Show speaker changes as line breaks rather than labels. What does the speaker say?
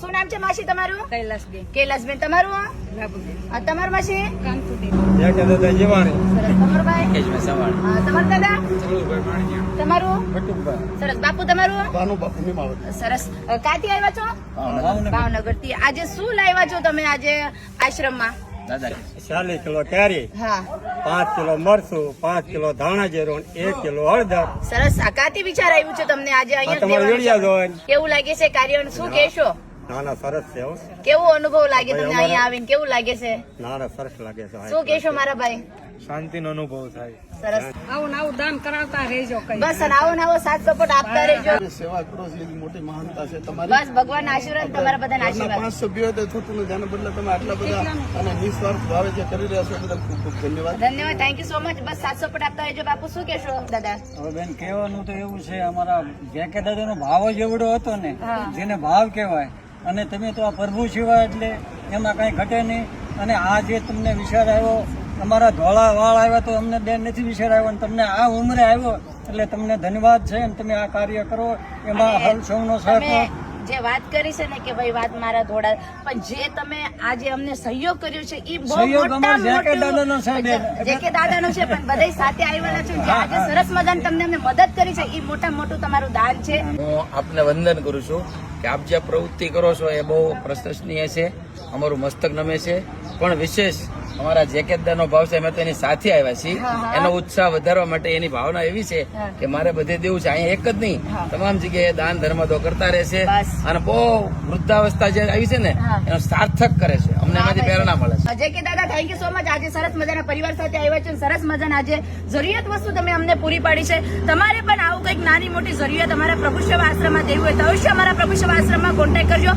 શું નામ છે માસી તમારું?
કૈલાસબેન.
કૈલાસબેન. તમારું?
બાબુબેન.
તમારું માસી?
કાંતુબેન.
દાદા જીવાણી
સરસ. તમારું ભાઈ? તમારું દાદા? તમારું? સરસ. બાપુ તમારું? સરસ. ક્યાંથી આવ્યા છો? ભાવનગર થી. આજે શું લાવ્યા છો તમે આજે આશ્રમમાં?
40 કિલો કેરી,
હા
5 કિલો મરચું, 5 કિલો ધાણા જીરું, 1 કિલો હળદર.
સરસ. આ ક્યાંથી વિચાર આવ્યું છે તમને આજે
આ
અહીંયા
તમારે
દેવાનું
વિડિયા
છે?
જોઈને.
કેવું લાગે છે કાર્ય? શું કહેશો?
ના ના સરસ છે હો.
કેવો અનુભવ લાગે તમને અહીંયા આવીને? કેવું લાગે છે?
ના ના સરસ લાગે છે.
શું કહેશો મારા ભાઈ?
શાંતિનો અનુભવ થાય.
સરસ.
આવું ને આવું દાન કરાવતા રહેજો કઈ.
બસ આવો ને આવો સાથ સપોર્ટ આપતા રહેજો.
સેવા કરો છો એની મોટી મહાનતા છે તમારી.
બસ ભગવાનના આશીર્વાદ તમારા બધાના આશીર્વાદ.
5 સભ્યો તો થતું નથી આના બદલે તમે આટલા બધા અને નિસ્વાર્થ ભાવે જે કરી રહ્યા છો એ બદલ ખૂબ ખૂબ ધન્યવાદ.
ધન્યવાદ. Thank you so much. બસ સાથ સપોર્ટ આપતા રહેજો. બાપુ શું કહેશો દાદા?
હવે બેન કહેવાનું તો એવું છે, અમારા જેકે દાદાનો ભાવ જ એવડો હતો ને,
હા.
જેને ભાવ કહેવાય. અને તમે તો આ પ્રભુ સિવાય એટલે એમાં કઈ ઘટે નહીં. અને આ જે તમને વિચાર આવ્યો, અમારા ધોળા વાળ આવ્યા તો અમને બેન નથી વિચાર આવ્યો, અને તમને આ ઉંમરે આવ્યો એટલે તમને ધન્યવાદ છે. અને તમે આ કાર્ય કરો એમાં
અને
હલ સૌનો
તમે
સહકાર.
જે વાત કરી છે ને કે ભાઈ વાત મારા ધોળા, પણ જે તમે આજે અમને સહયોગ કર્યો છે એ બહુ
સહયોગ
મોટા
અમારા જેકે દાદાનો છે બેન.
જેકે દાદાનો છે, પણ બધા સાથે આવેલા છે જે આજે સરસ મજાની તમને અમને મદદ કરી છે એ મોટા મોટું તમારું દાન છે.
હું આપને વંદન કરું છું કે આપ જે પ્રવૃત્તિ કરો છો એ બહુ પ્રશંસનીય છે. અમારું મસ્તક નમે છે. પણ વિશેષ અમારા જેકેદાનો ભાવ છે, અમે તો એની સાથે આવ્યા છીએ. એનો ઉત્સાહ વધારવા માટે એની ભાવના એવી છે કે મારે બધે દેવું છે. અહીંયા એક જ નહીં, તમામ જગ્યાએ દાન ધર્મ તો કરતા રહેશે.
બસ.
અને બહુ વૃદ્ધાવસ્થા જે આવી છે ને એનો સાર્થક કરે છે. અમને એમાંથી પ્રેરણા મળે છે.
જેકે દાદા થેન્ક યુ સો મચ. આજે સરસ મજાના પરિવાર સાથે આવ્યા છે. સરસ મજાના આજે જરૂરિયાત વસ્તુ તમે અમને પૂરી પાડી છે. તમારે પણ આવું કંઈક નાની મોટી જરૂરિયાત અમારા પ્રભુ સેવા આશ્રમમાં દેવું હોય તો અવશ્ય અમારા પ્રભુ સેવા આશ્રમમાં કોન્ટેક્ટ કરજો.